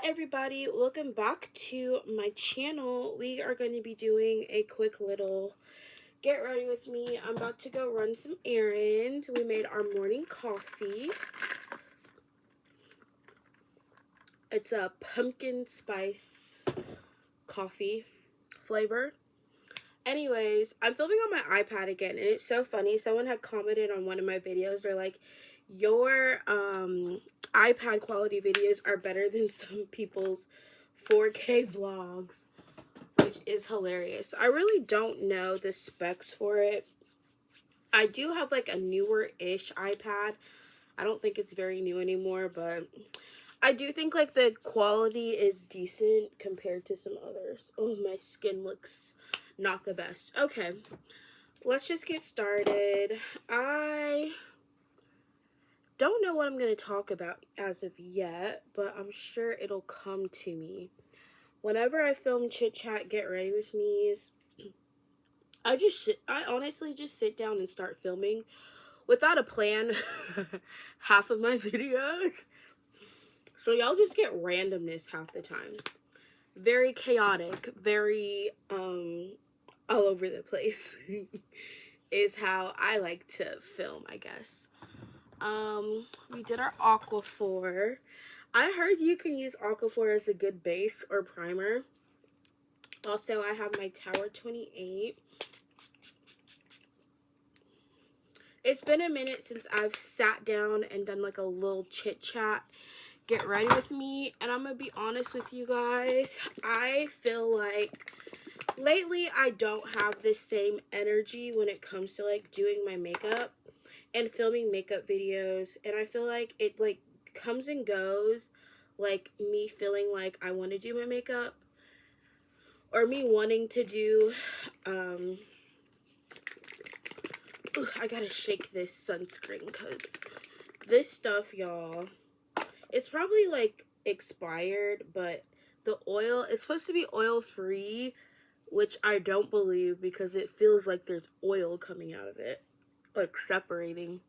everybody, welcome back to my channel. We are going to be doing a quick little get ready with me. I'm about to go run some errands. We made our morning coffee. It's a pumpkin spice coffee flavor. Anyways, I'm filming on my iPad again, and it's so funny. Someone had commented on one of my videos. They're like, your iPad quality videos are better than some people's 4K vlogs, which is hilarious. I really don't know the specs for it. I do have like a newer-ish iPad. I don't think it's very new anymore, but I do think like the quality is decent compared to some others. Oh, my skin looks not the best. Okay, let's just get started. I don't know what I'm going to talk about as of yet, but I'm sure it'll come to me. Whenever I film Chit Chat Get Ready With Me's, I honestly just sit down and start filming without a plan half of my videos. So y'all just get randomness half the time. Very chaotic, very all over the place is how I like to film, I guess. We did our Aquaphor. I heard you can use Aquaphor as a good base or primer. Also, I have my Tower 28. It's been a minute since I've sat down and done like a little chit chat get ready with me, and I'm gonna be honest with you guys. I feel like lately I don't have the same energy when it comes to like doing my makeup and filming makeup videos, and I feel like it like comes and goes, like me feeling like I want to do my makeup or me wanting to do I gotta shake this sunscreen because this stuff, y'all, it's probably like expired, but the oil is supposed to be oil free, which I don't believe because it feels like there's oil coming out of it, like separating.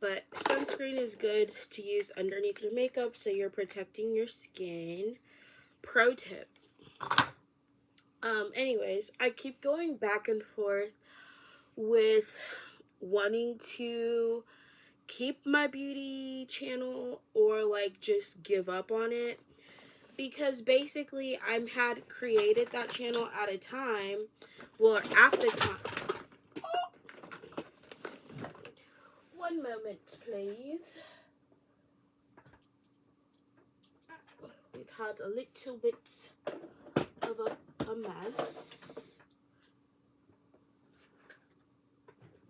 But sunscreen is good to use underneath your makeup so you're protecting your skin. Pro tip. Anyways, I keep going back and forth with wanting to keep my beauty channel or like just give up on it, because basically I had created that channel at a time, well, at the time. Oh, one moment please. We've had a little bit of a mess.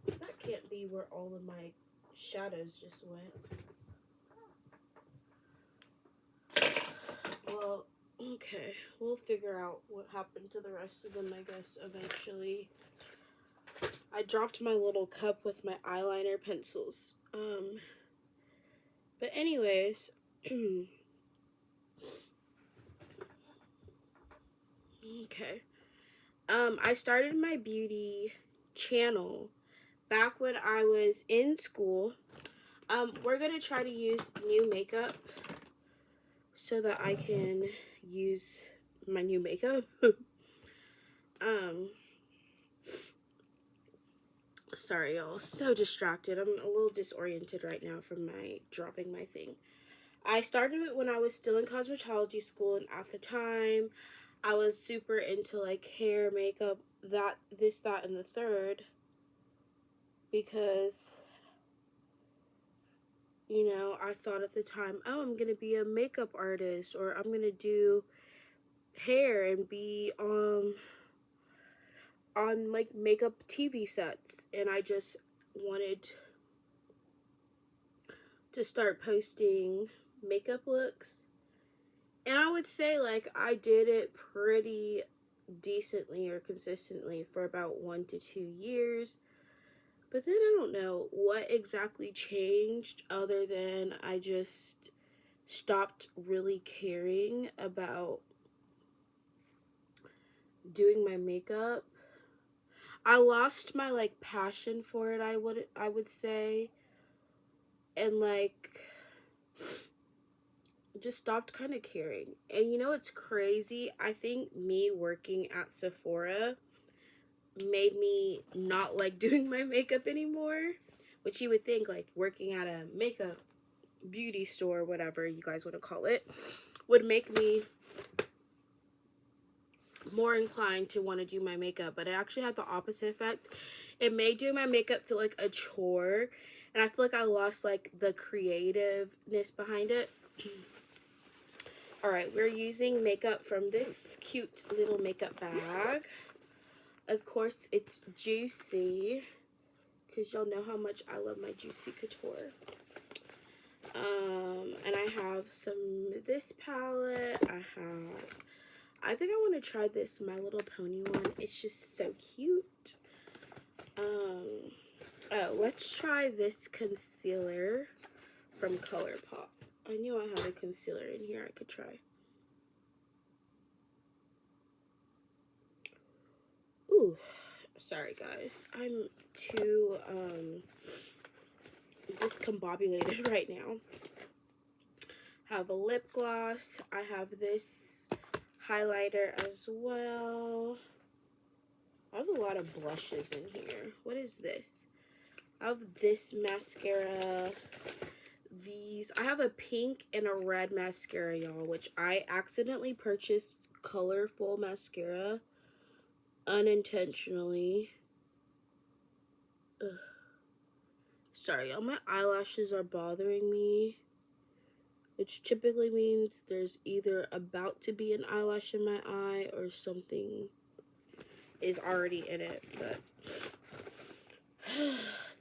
That can't be where all of my shadows just went. Well, okay, we'll figure out what happened to the rest of them, I guess, eventually. I dropped my little cup with my eyeliner pencils. But anyways, okay. I started my beauty channel back when I was in school. We're gonna try to use new makeup so that I can use my new makeup. Sorry y'all, so distracted. I'm a little disoriented right now from my dropping my thing. I started it when I was still in cosmetology school, and at the time I was super into like hair, makeup, that, and the third, because, you know, I thought at the time, oh, I'm gonna be a makeup artist, or I'm gonna do hair and be on like makeup TV sets, and I just wanted to start posting makeup looks. And I would say like I did it pretty decently or consistently for about 1 to 2 years. But then I don't know what exactly changed, other than I just stopped really caring about doing my makeup. I lost my like passion for it, I would say. And like just stopped kind of caring. And you know it's crazy? I think me working at Sephora made me not like doing my makeup anymore, which you would think like working at a makeup beauty store, whatever you guys want to call it, would make me more inclined to want to do my makeup. But it actually had the opposite effect. It made doing my makeup feel like a chore, and I feel like I lost like the creativeness behind it. Alright, we're using makeup from this cute little makeup bag. Of course, it's juicy, because y'all know how much I love my Juicy Couture. And I have this palette. I think I want to try this My Little Pony one. It's just so cute. Oh, let's try this concealer from ColourPop. I knew I had a concealer in here I could try. Ooh, sorry guys. I'm too discombobulated right now. Have a lip gloss. I have this highlighter as well. I have a lot of blushes in here. What is this? I have this mascara. I have a pink and a red mascara, y'all, which I accidentally purchased colorful mascara unintentionally. Ugh. Sorry, y'all, my eyelashes are bothering me, which typically means there's either about to be an eyelash in my eye or something is already in it, but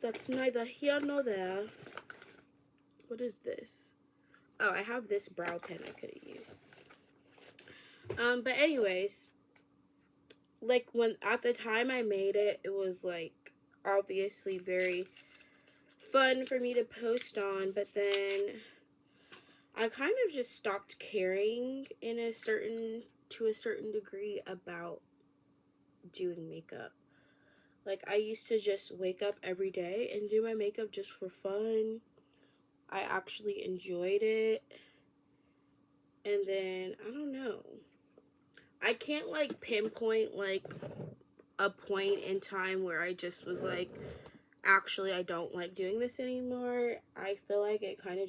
that's neither here nor there. What is this? Oh, I have this brow pen I could have used. But anyways, like when at the time I made it, it was like obviously very fun for me to post on, but then I kind of just stopped caring to a certain degree about doing makeup. Like I used to just wake up every day and do my makeup just for fun. I actually enjoyed it. And then I don't know. I can't like pinpoint like a point in time where I just was like, actually I don't like doing this anymore. I feel like it kind of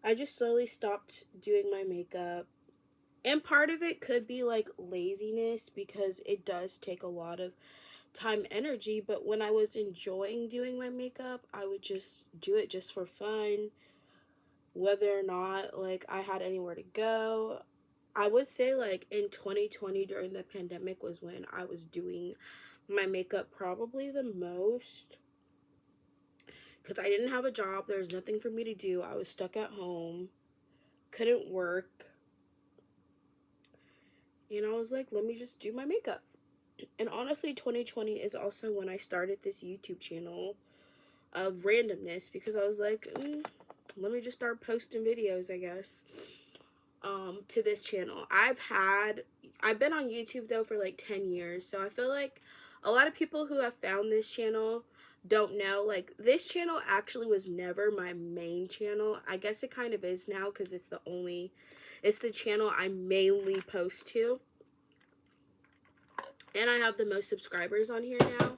I just slowly stopped doing my makeup. And part of it could be like laziness, because it does take a lot of time, energy. But when I was enjoying doing my makeup, I would just do it just for fun, whether or not like I had anywhere to go. I would say like in 2020 during the pandemic was when I was doing my makeup probably the most, because I didn't have a job. There was nothing for me to do. I was stuck at home, couldn't work, and I was like, let me just do my makeup. And honestly, 2020 is also when I started this YouTube channel of randomness, because I was like, let me just start posting videos, I guess, to this channel. I've been on YouTube though for like 10 years, so I feel like a lot of people who have found this channel don't know, like, this channel actually was never my main channel. I guess it kind of is now, because it's the channel I mainly post to, and I have the most subscribers on here now.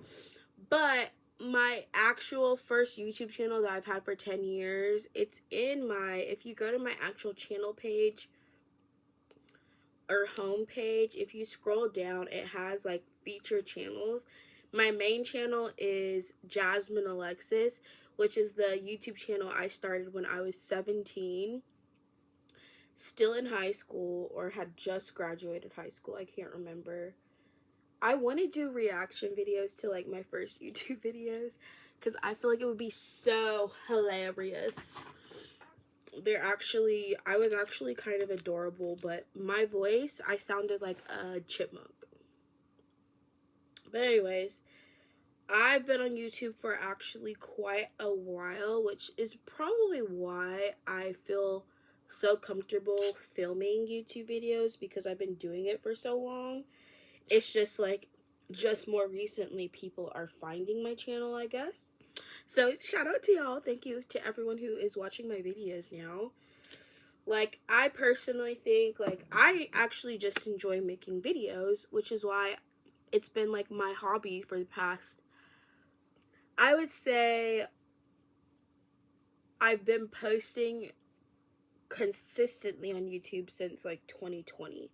But my actual first YouTube channel that I've had for 10 years, it's if you go to my actual channel page or home page, if you scroll down, it has like featured channels. My main channel is Jasmine Alexis, which is the YouTube channel I started when I was 17, still in high school, or had just graduated high school. I can't remember. I want to do reaction videos to like my first YouTube videos, because I feel like it would be so hilarious. I was actually kind of adorable, but my voice, I sounded like a chipmunk. But anyways, I've been on YouTube for actually quite a while, which is probably why I feel so comfortable filming YouTube videos, because I've been doing it for so long. It's just like, just more recently people are finding my channel, I guess. So shout out to y'all. Thank you to everyone who is watching my videos now. Like, I personally think, like, I actually just enjoy making videos, which is why it's been, like, my hobby for the past, I would say, I've been posting consistently on YouTube since, like, 2020.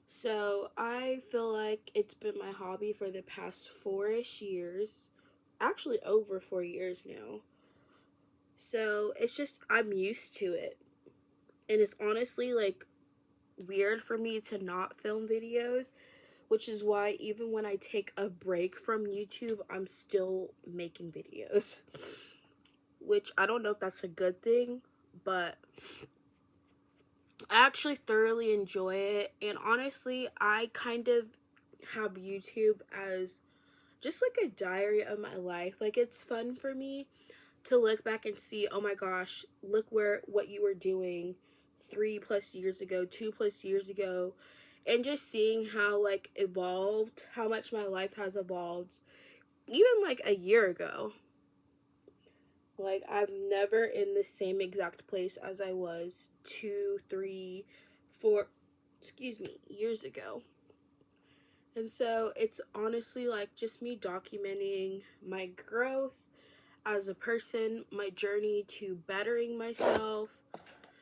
So, I feel like it's been my hobby for the past 4-ish years. Actually, over 4 years now. So, it's just, I'm used to it. And it's honestly, like, weird for me to not film videos, which is why even when I take a break from YouTube, I'm still making videos. Which I don't know if that's a good thing, but I actually thoroughly enjoy it. And honestly, I kind of have YouTube as just like a diary of my life. Like, it's fun for me to look back and see, oh my gosh, look what you were doing 3+ years ago, 2+ years ago, and just seeing how, like, evolved, how much my life has evolved, even like a year ago. Like, I'm never in the same exact place as I was 2, 3, 4, years ago. And so it's honestly like just me documenting my growth as a person, my journey to bettering myself,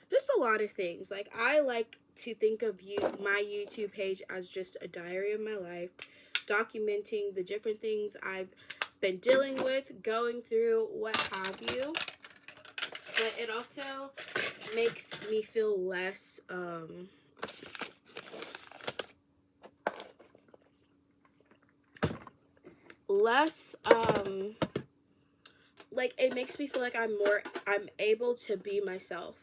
just a lot of things. Like, I like to think of my YouTube page as just a diary of my life, documenting the different things I've been dealing with, going through, what have you. But it also makes me feel less less like, it makes me feel like I'm able to be myself.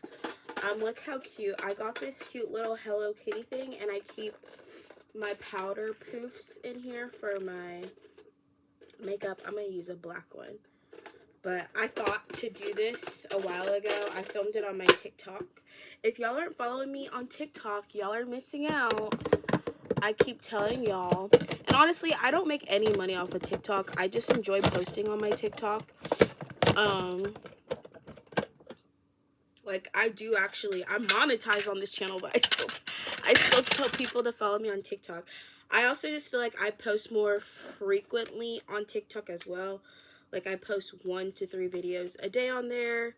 Look how cute. I got this cute little Hello Kitty thing, and I keep my powder poofs in here for my makeup. I'm gonna use a black one. But I thought to do this a while ago. I filmed it on my TikTok. If y'all aren't following me on TikTok, y'all are missing out. I keep telling y'all. And honestly, I don't make any money off of TikTok. I just enjoy posting on my TikTok. Like, I do actually, I'm monetized on this channel, but I still tell people to follow me on TikTok. I also just feel like I post more frequently on TikTok as well. Like, I post 1 to 3 videos a day on there,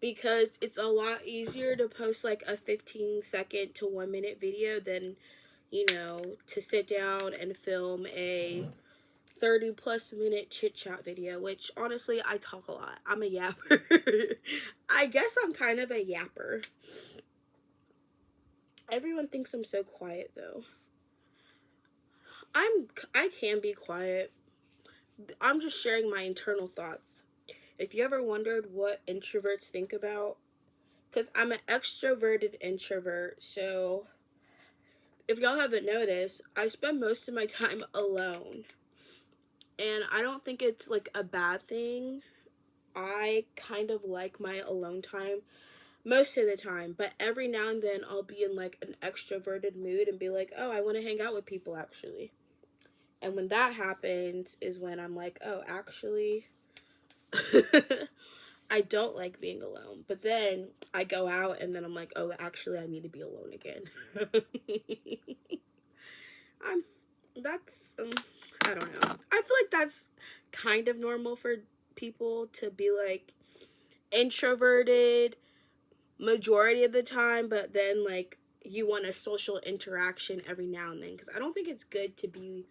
because it's a lot easier to post like a 15-second to 1-minute video than, to sit down and film a 30+ minute chit chat video, which honestly, I talk a lot. I'm a yapper. I guess I'm kind of a yapper. Everyone thinks I'm so quiet though. I can be quiet. I'm just sharing my internal thoughts. If you ever wondered what introverts think about, because I'm an extroverted introvert, so if y'all haven't noticed, I spend most of my time alone. And I don't think it's like a bad thing. I kind of like my alone time most of the time, but every now and then I'll be in like an extroverted mood and be like, oh, I want to hang out with people actually. And when that happens is when I'm like, oh, actually, I don't like being alone. But then I go out and then I'm like, oh, actually, I need to be alone again. I'm, that's, I don't know. I feel like that's kind of normal for people to be like introverted majority of the time, but then like you want a social interaction every now and then, because I don't think it's good to be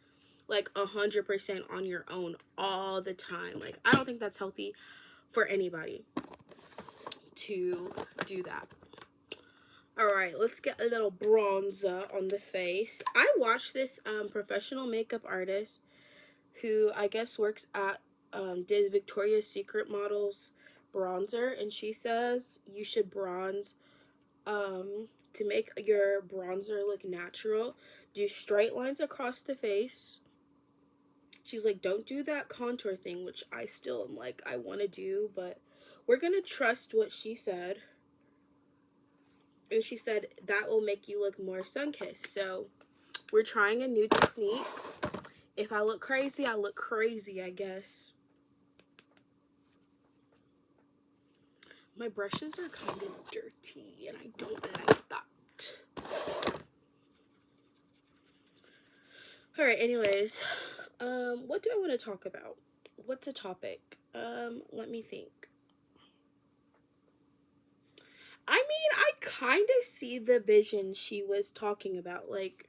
like 100% on your own all the time. Like, I don't think that's healthy for anybody to do that. All right, let's get a little bronzer on the face. I watched this professional makeup artist who I guess works at did Victoria's Secret models bronzer, and she says you should bronze to make your bronzer look natural. Do straight lines across the face. She's like, don't do that contour thing, which I still am like, I want to do, but we're gonna trust what she said. And she said that will make you look more sun-kissed. So we're trying a new technique. If I look crazy, I look crazy, I guess. My brushes are kind of dirty, and I don't like that. Alright, anyways. What do I want to talk about? What's a topic? Let me think. I mean, I kind of see the vision she was talking about. Like,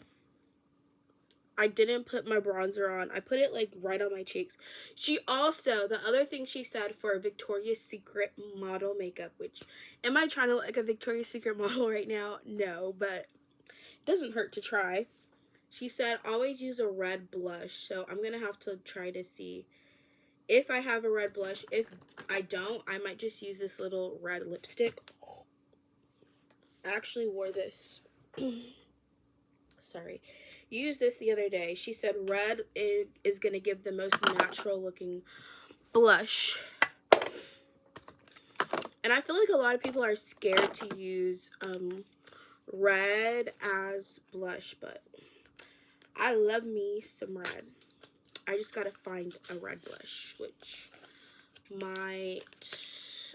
I didn't put my bronzer on. I put it, like, right on my cheeks. She also, the other thing she said for Victoria's Secret model makeup, which, am I trying to look like a Victoria's Secret model right now? No, but it doesn't hurt to try. She said, always use a red blush. So I'm going to have to try to see if I have a red blush. If I don't, I might just use this little red lipstick. I actually wore this. Sorry. Used this the other day. She said red is going to give the most natural looking blush. And I feel like a lot of people are scared to use red as blush, but I love me some red. I just gotta find a red blush, which might,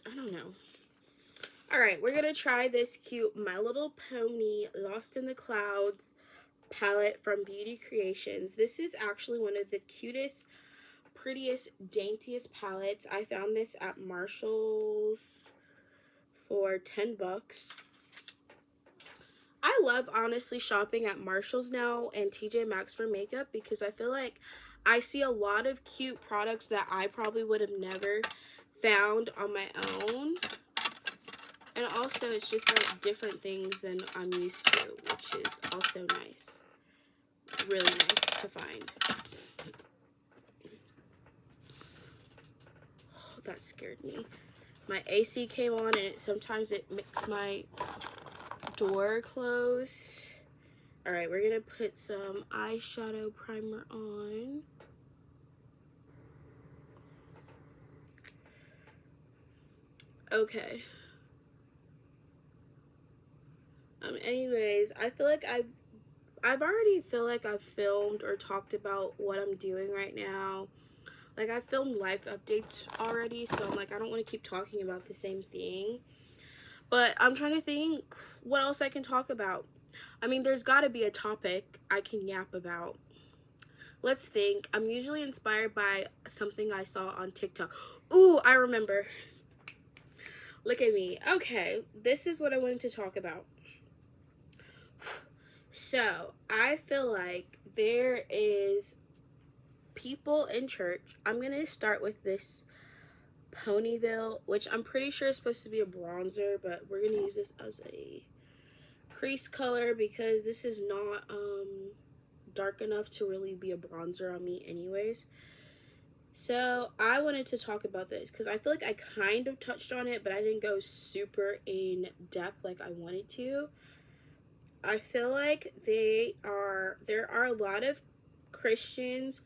I don't know. Alright, we're gonna try this cute My Little Pony Lost in the Clouds palette from Beauty Creations. This is actually one of the cutest, prettiest, daintiest palettes. I found this at Marshall's for $10. I love, honestly, shopping at Marshall's now and TJ Maxx for makeup because I feel like I see a lot of cute products that I probably would have never found on my own. And also, it's just, like, different things than I'm used to, which is also nice. Really nice to find. Oh, that scared me. My AC came on, and sometimes it makes my door close. Alright, we're gonna put some eyeshadow primer on. Okay. Anyways, I feel like I've already feel like I've filmed or talked about what I'm doing right now. Like, I filmed life updates already, so I'm like, I don't want to keep talking about the same thing. But I'm trying to think what else I can talk about. I mean, there's got to be a topic I can yap about. Let's think. I'm usually inspired by something I saw on TikTok. Ooh, I remember. Look at me. Okay, this is what I wanted to talk about. So, I feel like there is people in church. I'm going to start with this Ponyville, which I'm pretty sure is supposed to be a bronzer, but we're going to use this as a crease color because this is not dark enough to really be a bronzer on me anyways. So, I wanted to talk about this because I feel like I kind of touched on it, but I didn't go super in depth like I wanted to. I feel like there are a lot of Christians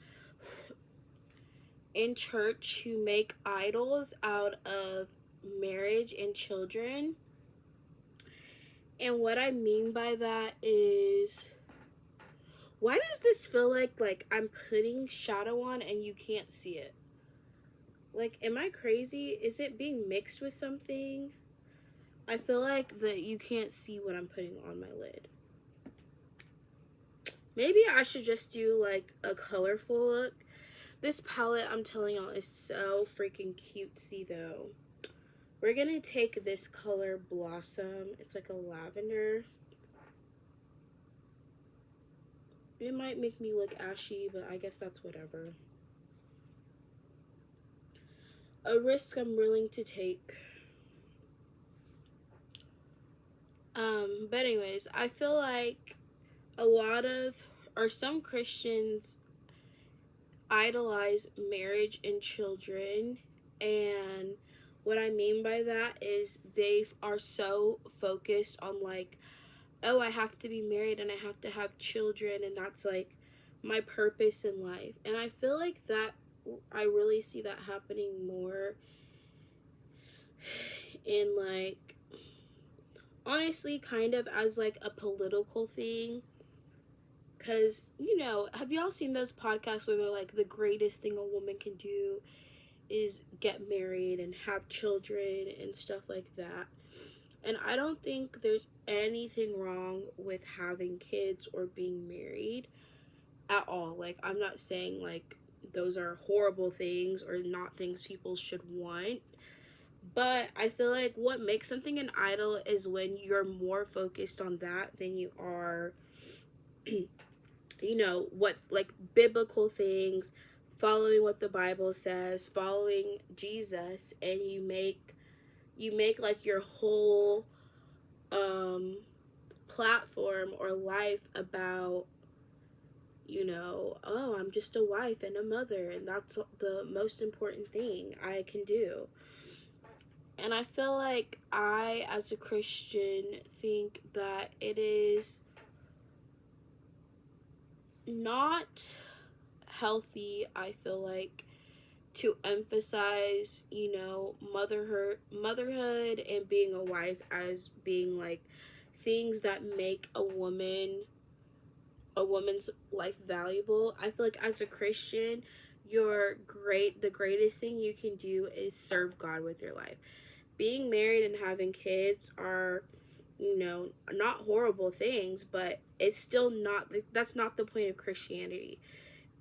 in church who make idols out of marriage and children. And what I mean by that is, why does this feel like I'm putting shadow on and you can't see it? Like, am I crazy? Is it being mixed with something? I feel like that you can't see what I'm putting on my lid. Maybe I should just do like a colorful look. This palette, I'm telling y'all, is so freaking cutesy though. We're gonna take this color Blossom. It's like a lavender. It might make me look ashy, but I guess that's whatever. A risk I'm willing to take. But anyways, I feel like some Christians idolize marriage and children, and what I mean by that is they are so focused on like, oh, I have to be married and I have to have children and that's like my purpose in life. And I feel like that I really see that happening more in like, honestly, kind of as like a political thing. Because, you know, have y'all seen those podcasts where they're like, the greatest thing a woman can do is get married and have children and stuff like that. And I don't think there's anything wrong with having kids or being married at all. Like, I'm not saying like those are horrible things or not things people should want. But I feel like what makes something an idol is when you're more focused on that than you are, what, like, biblical things, following what the Bible says, following Jesus, and you make like your whole platform or life about, oh, I'm just a wife and a mother, and that's the most important thing I can do. And I feel like I, as a Christian, think that it is not healthy, I feel like, to emphasize, motherhood and being a wife as being like things that make a woman's life valuable. I feel like as a Christian, the greatest thing you can do is serve God with your life. Being married and having kids are, not horrible things, but it's still not, that's not the point of Christianity.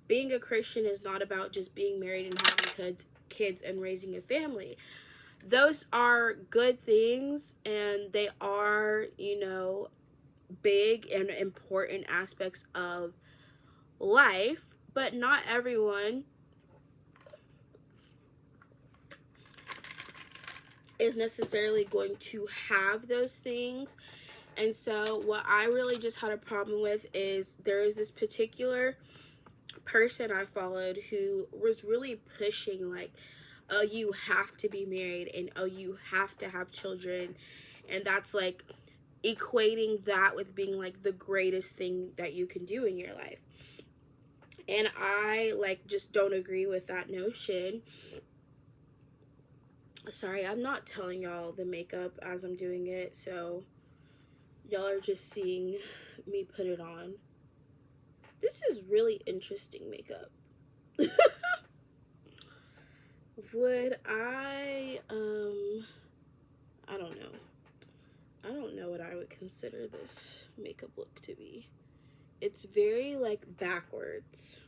Being a Christian is not about just being married and having kids and raising a family. Those are good things, and they are, big and important aspects of life, but not everyone is necessarily going to have those things. And so what I really just had a problem with is there is this particular person I followed who was really pushing like, oh, you have to be married, and oh, you have to have children, and that's like equating that with being like the greatest thing that you can do in your life. And I like just don't agree with that notion. Sorry, I'm not telling y'all the makeup as I'm doing it, so y'all are just seeing me put it on. This is really interesting makeup. Would I don't know. I don't know what I would consider this makeup look to be. It's very like backwards.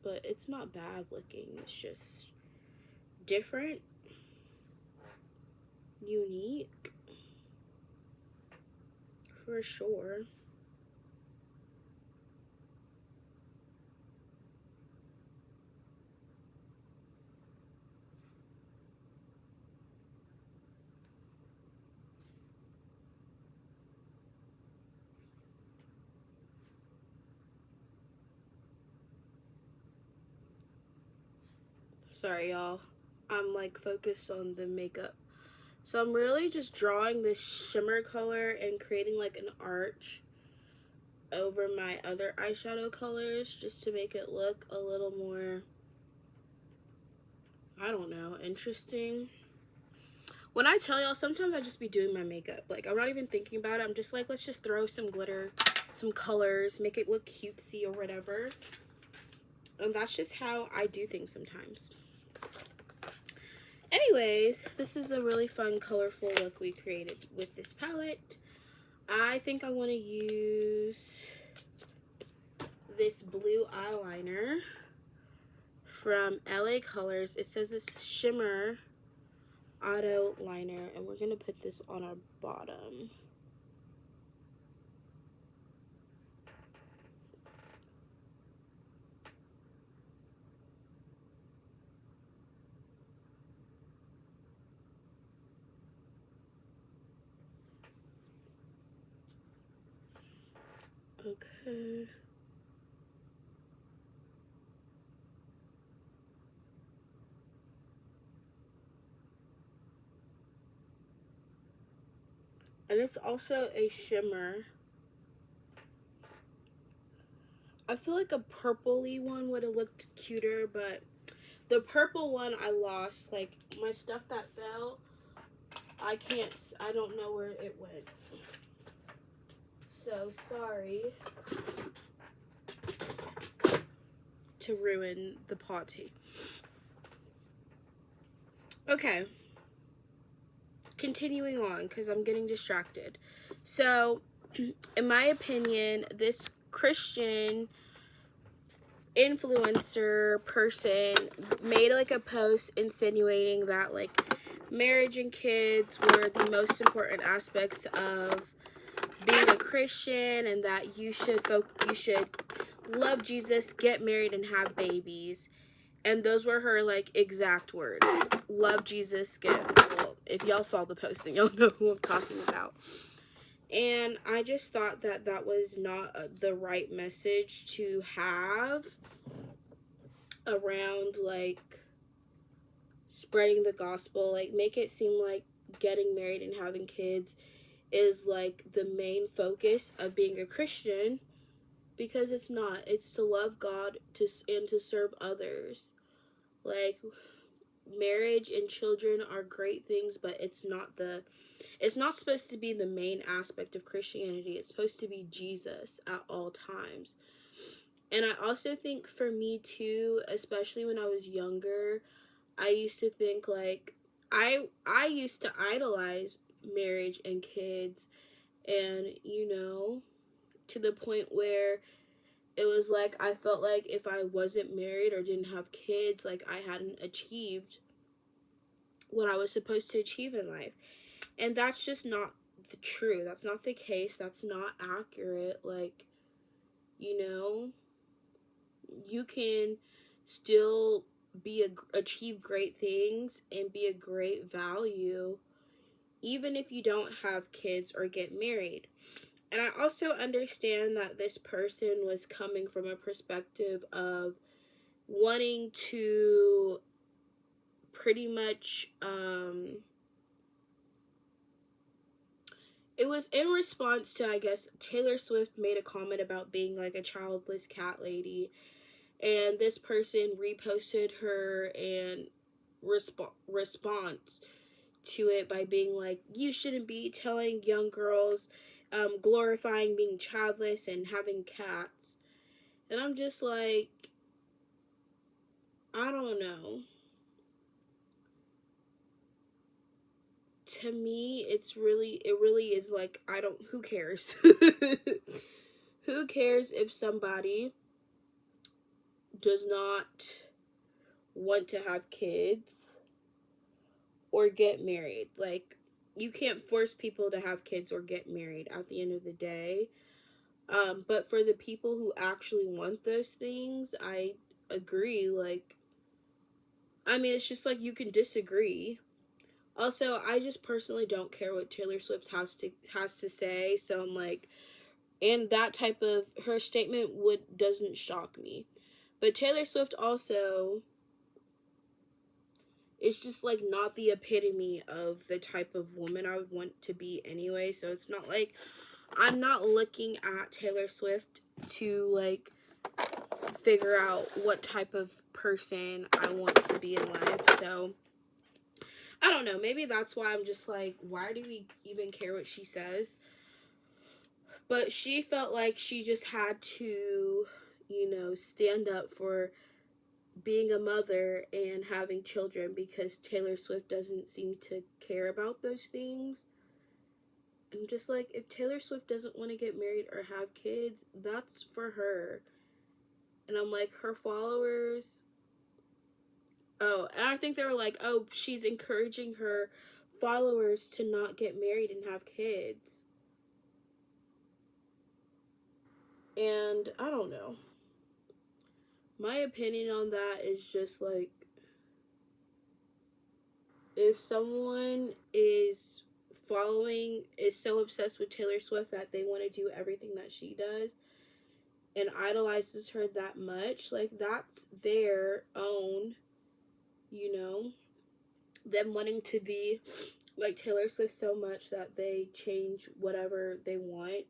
But it's not bad looking. It's just different, unique, for sure. Sorry, y'all. I'm like focused on the makeup. So I'm really just drawing this shimmer color and creating like an arch over my other eyeshadow colors just to make it look a little more, I don't know, interesting. When I tell y'all, sometimes I just be doing my makeup. Like, I'm not even thinking about it. I'm just like, let's just throw some glitter, some colors, make it look cutesy or whatever. And that's just how I do things sometimes. Anyways, this is a really fun, colorful look we created with this palette. I think I want to use this blue eyeliner from LA Colors. It says this shimmer auto liner, and we're going to put this on our bottom. Okay. And it's also a shimmer. I feel like a purpley one would have looked cuter, but the purple one I lost. Like, my stuff that fell, I don't know where it went. So, sorry to ruin the party. Okay. Continuing on, because I'm getting distracted. So, in my opinion, this Christian influencer person made like a post insinuating that like marriage and kids were the most important aspects of being a Christian, and that you should love Jesus, get married, and have babies. And those were her like exact words: love Jesus, well, if y'all saw the post, then y'all know who I'm talking about. And I just thought that that was not the right message to have around like spreading the gospel. Like, make it seem like getting married and having kids is like the main focus of being a Christian, because it's not. It's to love God and to serve others. Like, marriage and children are great things, but it's not supposed to be the main aspect of Christianity. It's supposed to be Jesus at all times. And I also think for me too, especially when I was younger, I used to think like I used to idolize marriage and kids, and to the point where it was like I felt like if I wasn't married or didn't have kids, like I hadn't achieved what I was supposed to achieve in life. And that's just not true. That's not the case. That's not accurate. Like, you can still achieve great things and be a great value even if you don't have kids or get married. And I also understand that this person was coming from a perspective of wanting to pretty much it was in response to, I guess, Taylor Swift made a comment about being like a childless cat lady, and this person reposted her and response to it by being like, you shouldn't be telling young girls, glorifying being childless and having cats. And I'm just like, I don't know. To me, it really is like, who cares? Who cares if somebody does not want to have kids or get married? Like, you can't force people to have kids or get married at the end of the day. But for the people who actually want those things, I agree. Like, I mean, it's just like you can disagree. Also, I just personally don't care what Taylor Swift has to say, so I'm like, and that type of her statement doesn't shock me. But Taylor Swift also is just like not the epitome of the type of woman I would want to be anyway. So it's not like I'm not looking at Taylor Swift to like figure out what type of person I want to be in life. So I don't know, maybe that's why I'm just like, why do we even care what she says? But she felt like she just had to, stand up for being a mother and having children, because Taylor Swift doesn't seem to care about those things. I'm just like, if Taylor Swift doesn't want to get married or have kids, that's for her. And I'm like, her followers, oh, and I think they were like, oh, she's encouraging her followers to not get married and have kids. And I don't know. My opinion on that is just like, if someone is so obsessed with Taylor Swift that they want to do everything that she does and idolizes her that much, like, that's their own, them wanting to be like Taylor Swift so much that they change whatever they want.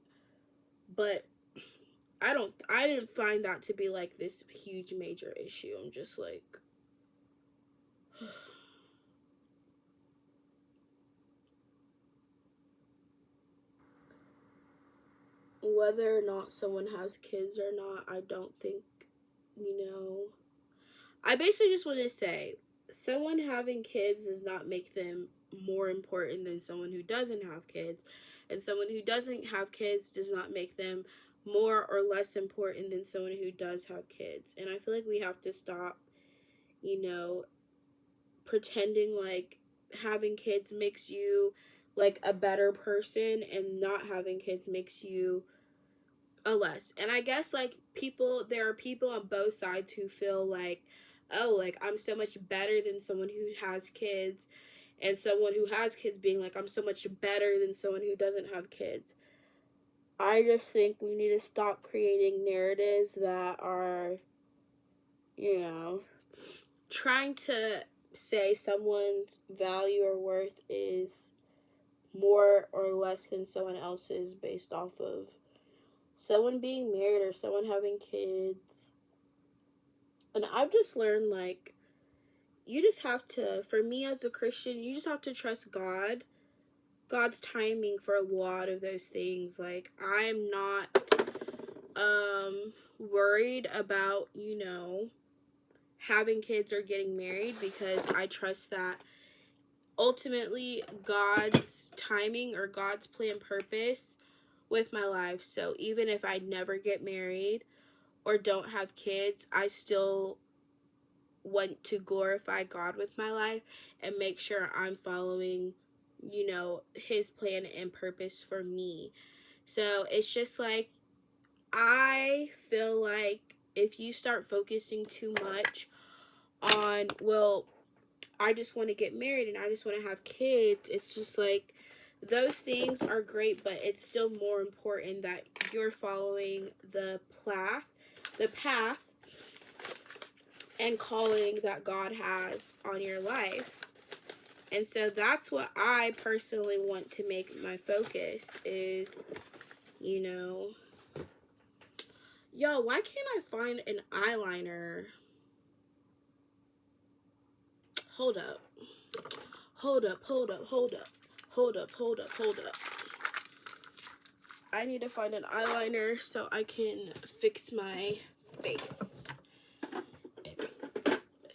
But I didn't find that to be like this huge major issue. I'm just like, whether or not someone has kids or not, I don't think you know, I basically just want to say someone having kids does not make them more important than someone who doesn't have kids. And someone who doesn't have kids does not make them more or less important than someone who does have kids. And I feel like we have to stop, you know, pretending like having kids makes you like a better person and not having kids makes you a less. And I guess like there are people on both sides who feel like, oh, like I'm so much better than someone who has kids, and someone who has kids being like, I'm so much better than someone who doesn't have kids. I just think we need to stop creating narratives that are, you know, trying to say someone's value or worth is more or less than someone else's based off of someone being married or someone having kids. And I've just learned, like, you just have to, for me as a Christian, you just have to trust God's timing for a lot of those things. Like, I'm not worried about, you know, having kids or getting married, because I trust that ultimately God's timing or God's plan purpose with my life. So even if I never get married or don't have kids, I still want to glorify God with my life and make sure I'm following, you know, his plan and purpose for me. So it's just like, I feel like if you start focusing too much on, well, I just want to get married and I just want to have kids, it's just like, those things are great, but it's still more important that you're following the path and calling that God has on your life. And so that's what I personally want to make my focus is, you know, yo, why can't I find an eyeliner? Hold up. Hold up, hold up, hold up. Hold up, hold up, hold up. I need to find an eyeliner so I can fix my face.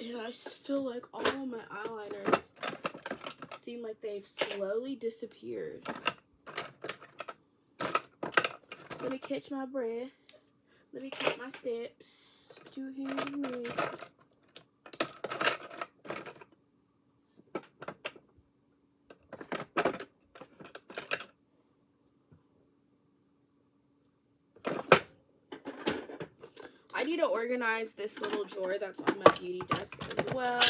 And I feel like all of my eyeliners seem like they've slowly disappeared. Let me catch my breath. Let me catch my steps. Do you hear me? I need to organize this little drawer that's on my beauty desk as well.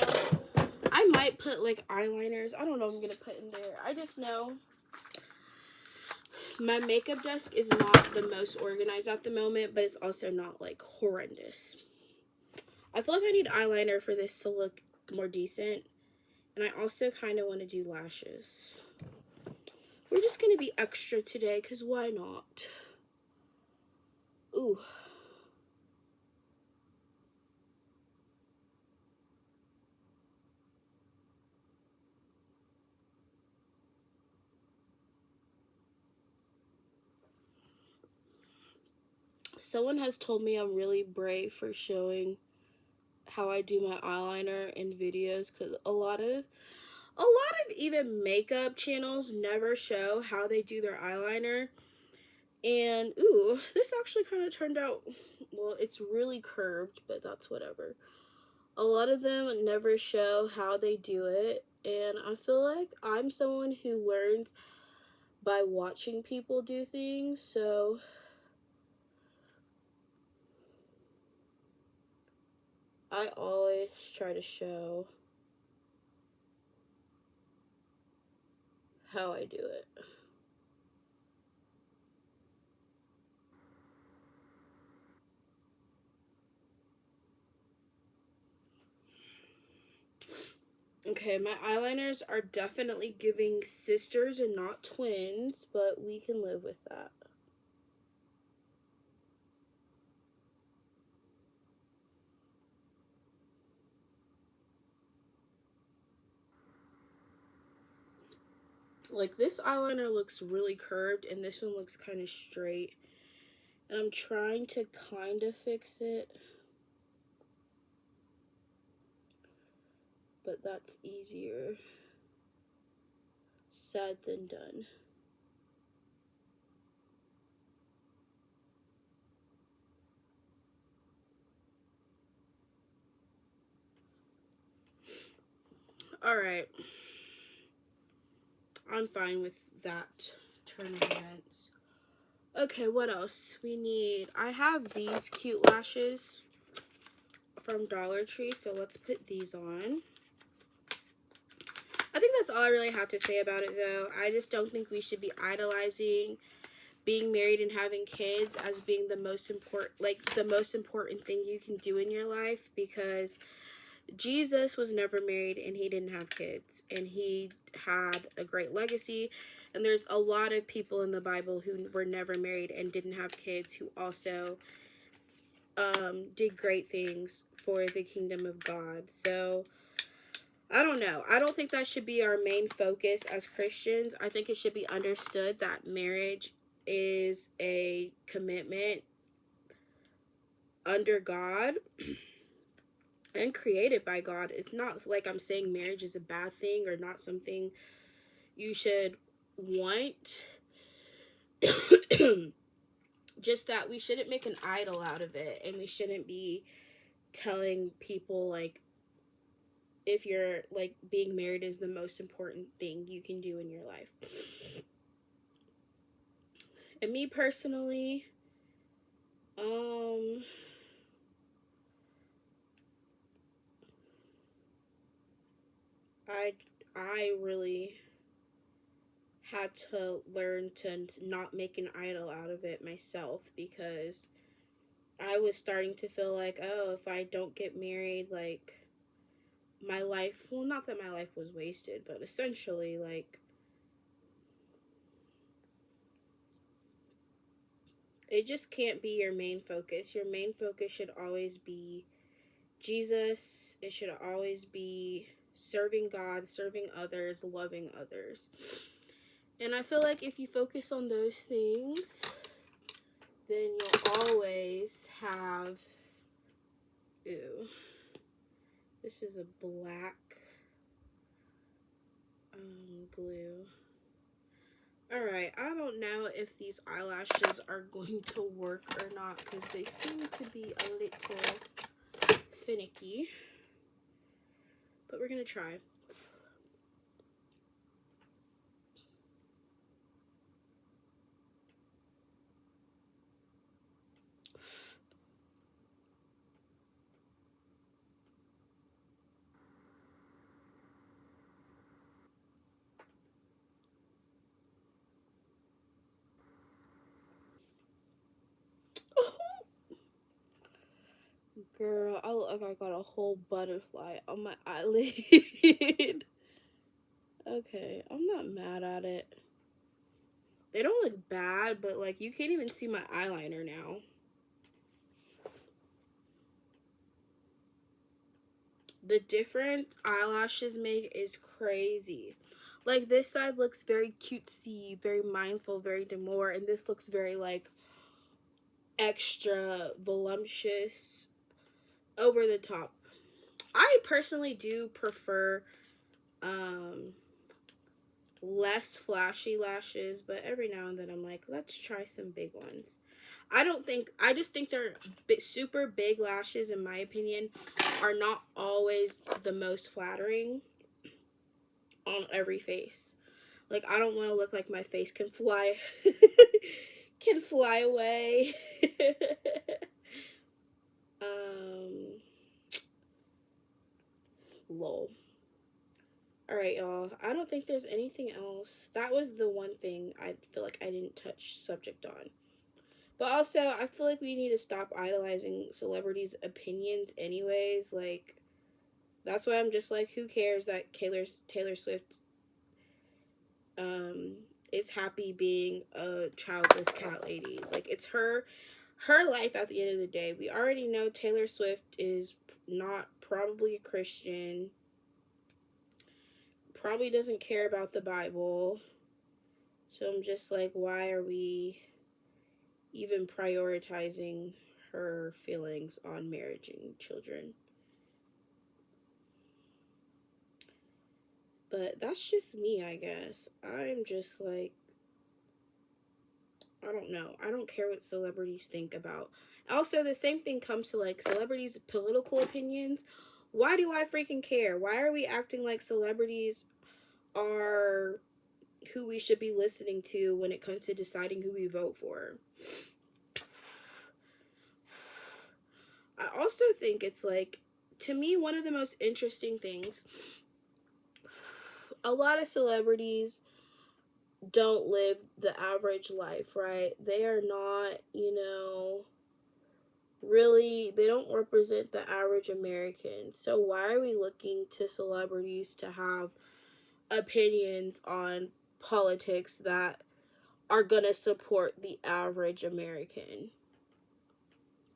I might put like eyeliners. I don't know what I'm going to put in there. I just know my makeup desk is not the most organized at the moment, but it's also not like horrendous. I feel like I need eyeliner for this to look more decent. And I also kind of want to do lashes. We're just going to be extra today because why not? Ooh. Someone has told me I'm really brave for showing how I do my eyeliner in videos, because a lot of even makeup channels never show how they do their eyeliner. And ooh, this actually kind of turned out, well, it's really curved, but that's whatever. A lot of them never show how they do it, and I feel like I'm someone who learns by watching people do things, so I always try to show how I do it. Okay, my eyeliners are definitely giving sisters and not twins, but we can live with that. Like, this eyeliner looks really curved and this one looks kind of straight. And I'm trying to kind of fix it. but that's easier said than done. Alright. I'm fine with that turn of events. Okay, what else? I have these cute lashes from Dollar Tree, so let's put these on. I think that's all I really have to say about it, though. I just don't think we should be idolizing being married and having kids as being the most important thing you can do in your life, because Jesus was never married and he didn't have kids, and he had a great legacy. And there's a lot of people in the Bible who were never married and didn't have kids who also did great things for the kingdom of God. So I don't know. I don't think that should be our main focus as Christians. I think it should be understood that marriage is a commitment under God and created by God. It's not like I'm saying marriage is a bad thing or not something you should want. Just that we shouldn't make an idol out of it, and we shouldn't be telling people like, if you're like, being married is the most important thing you can do in your life. And me personally, I really had to learn to not make an idol out of it myself, because I was starting to feel like, oh, if I don't get married, like, my life, well, not that my life was wasted, but essentially, like, it just can't be your main focus. Your main focus should always be Jesus. It should always be serving God, serving others, loving others. And I feel like if you focus on those things, then you'll always have, ew, this is a black glue. Alright, I don't know if these eyelashes are going to work or not, because they seem to be a little finicky. But we're going to try. Girl, I look like I got a whole butterfly on my eyelid. Okay, I'm not mad at it. They don't look bad, but like, you can't even see my eyeliner now. The difference eyelashes make is crazy. Like, this side looks very cutesy, very mindful, very demure, and this looks very like extra voluptuous, over the top. I personally do prefer less flashy lashes, but every now and then I'm like, let's try some big ones. I just think they're super big lashes, in my opinion, are not always the most flattering on every face. Like, I don't want to look like my face can fly can fly away. Lol. Alright, y'all. I don't think there's anything else. That was the one thing I feel like I didn't touch subject on. But also, I feel like we need to stop idolizing celebrities' opinions anyways. Like, that's why I'm just like, who cares that Taylor Swift is happy being a childless cat lady. Like, it's her life at the end of the day. We already know Taylor Swift is not probably a Christian. Probably doesn't care about the Bible. So I'm just like, why are we even prioritizing her feelings on marriage and children? But that's just me, I guess. I'm just like, I don't know. I don't care what celebrities think about. Also, the same thing comes to like celebrities' political opinions. Why do I freaking care? Why are we acting like celebrities are who we should be listening to when it comes to deciding who we vote for? I also think it's like, to me, one of the most interesting things, a lot of celebrities don't live the average life, right? They are not, really, they don't represent the average American. So why are we looking to celebrities to have opinions on politics that are gonna support the average American?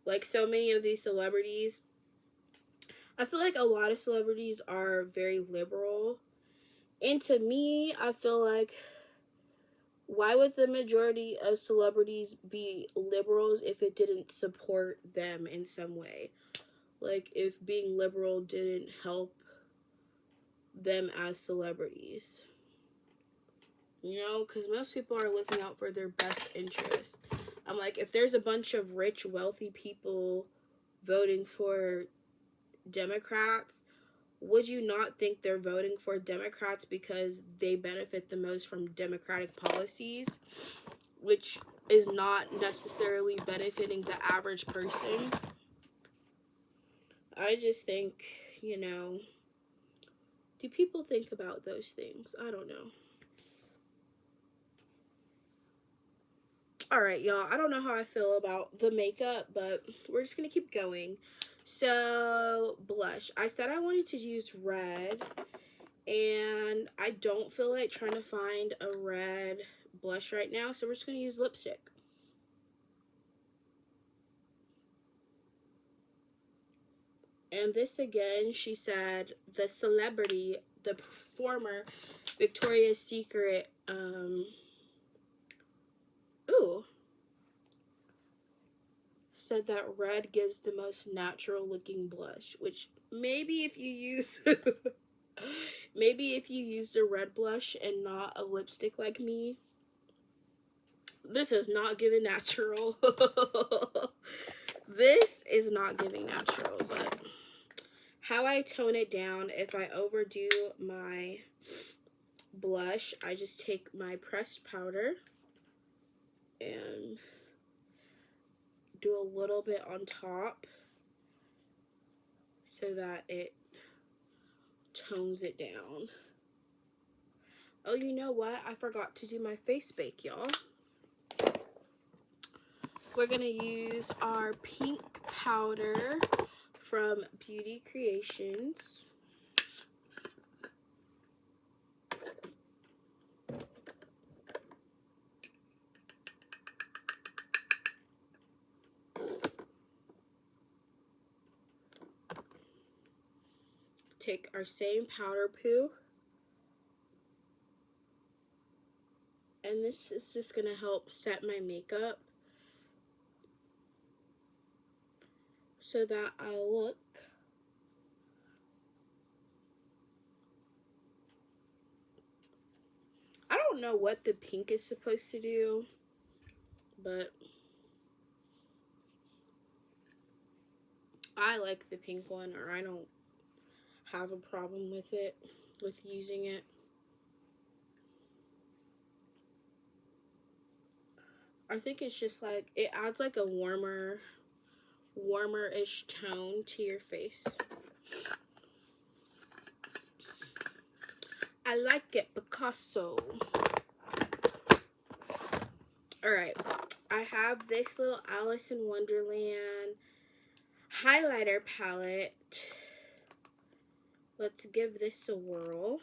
Like, so many of these celebrities, I feel like a lot of celebrities are very liberal. And to me, I feel like, why would the majority of celebrities be liberals if it didn't support them in some way? Like, if being liberal didn't help them as celebrities. Because most people are looking out for their best interest. I'm like, if there's a bunch of rich, wealthy people voting for Democrats, would you not think they're voting for Democrats because they benefit the most from Democratic policies, which is not necessarily benefiting the average person? I just think, do people think about those things? I don't know. Alright, y'all, I don't know how I feel about the makeup, but we're just gonna keep going. So, blush. I said I wanted to use red, and I don't feel like trying to find a red blush right now, so we're just gonna use lipstick. And this again, she said, the celebrity, the performer, Victoria's Secret, said that red gives the most natural looking blush, which maybe if you use maybe if you used a red blush and not a lipstick like me, this is not giving natural. This is not giving natural, but how I tone it down, if I overdo my blush, I just take my pressed powder and do a little bit on top so that it tones it down. Oh, you know what? I forgot to do my face bake, y'all. We're gonna use our pink powder from Beauty Creations. Take our same powder poo. And this is just gonna help set my makeup so that I look I don't know what the pink is supposed to do, but I like the pink one, or I don't have a problem with it, with using it. I think it's just like, it adds like a warmer-ish tone to your face. I like it, Picasso. Alright, I have this little Alice in Wonderland highlighter palette. Let's give this a whirl.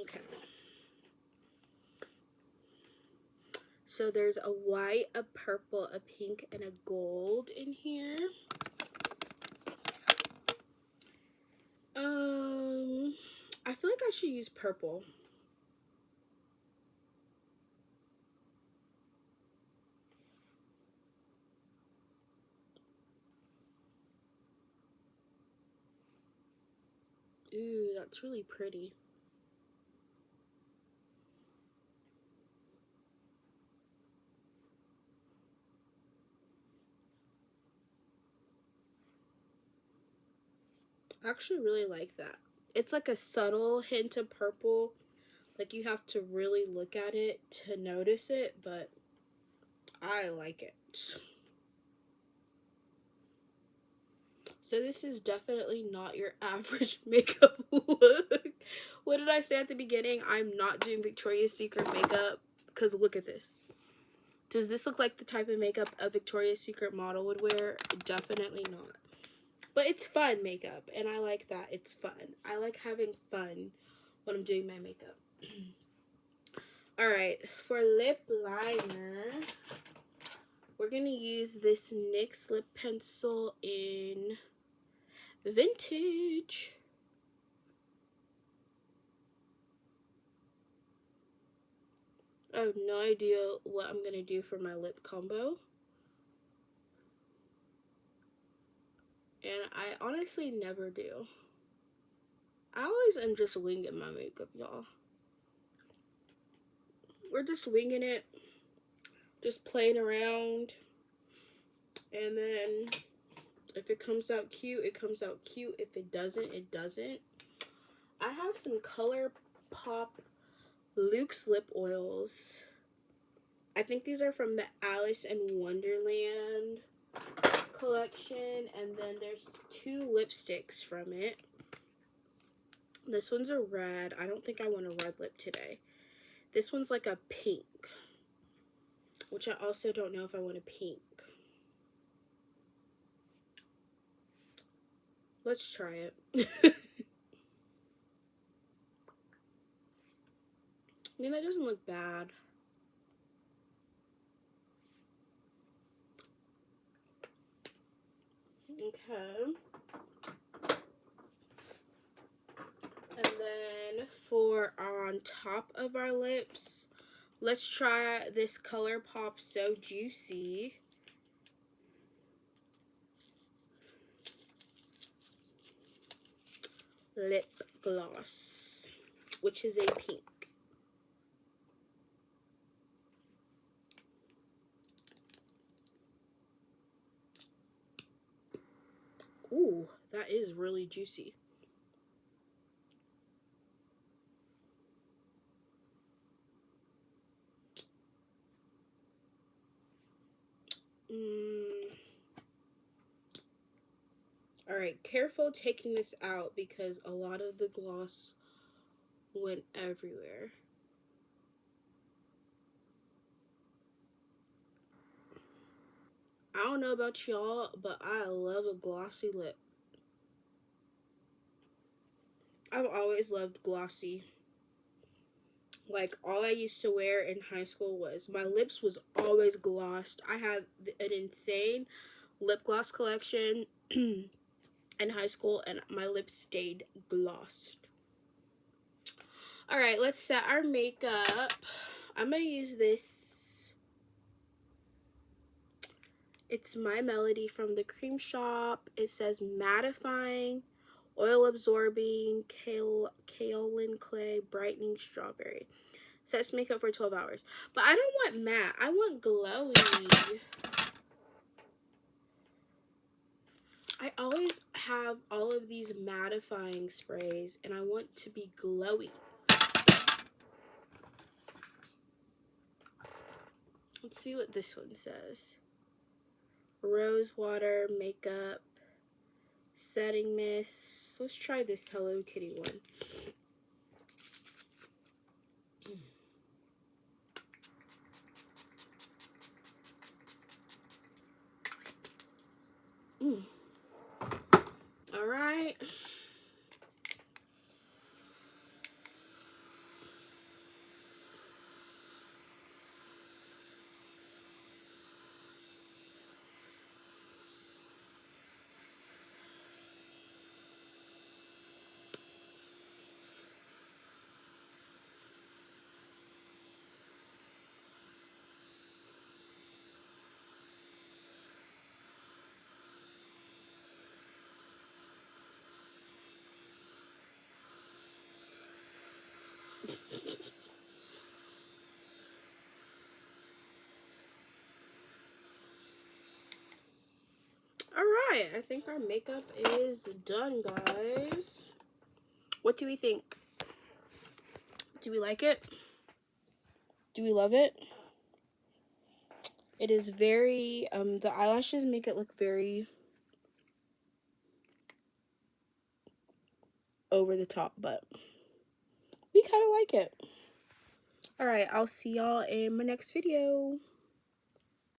Okay. So there's a white, a purple, a pink, and a gold in here. I feel like I should use purple. Ooh, that's really pretty. I actually really like that. It's like a subtle hint of purple. Like you have to really look at it to notice it, but I like it. So this is definitely not your average makeup look. What did I say at the beginning? I'm not doing Victoria's Secret makeup because look at this. Does this look like the type of makeup a Victoria's Secret model would wear? Definitely not. But it's fun makeup, and I like that. It's fun. I like having fun when I'm doing my makeup. Alright, for lip liner, we're going to use this NYX lip pencil in Vintage. I have no idea what I'm going to do for my lip combo. And I honestly never do. I always am just winging my makeup, y'all. We're just winging it. Just playing around. And then if it comes out cute, it comes out cute. If it doesn't, it doesn't. I have some ColourPop Luxe lip oils. I think these are from the Alice in Wonderland collection. And then there's 2 lipsticks from it. This one's a red. I don't think I want a red lip today. This one's like a pink, which I also don't know if I want a pink. Let's try it. I mean, that doesn't look bad. Okay. And then for on top of our lips, let's try this ColourPop So Juicy. Lip gloss, which is a pink. Ooh, that is really juicy. Alright, careful taking this out because a lot of the gloss went everywhere. I don't know about y'all, but I love a glossy lip. I've always loved glossy. Like, all I used to wear in high school was, my lips was always glossed. I had an insane lip gloss collection in high school, and my lips stayed glossed. Alright, let's set our makeup. I'm going to use this. It's My Melody from the Cream Shop. It says mattifying, oil absorbing, kaolin clay, brightening strawberry. Sets makeup for 12 hours. But I don't want matte. I want glowy. I always have all of these mattifying sprays, and I want to be glowy. Let's see what this one says. Rose water, makeup, setting mist. Let's try this Hello Kitty one. All right. right, I think our makeup is done, guys. What do we think? Do we like it? Do we love it? It is very, the eyelashes make it look very over the top, but we kind of like it. All right, I'll see y'all in my next video.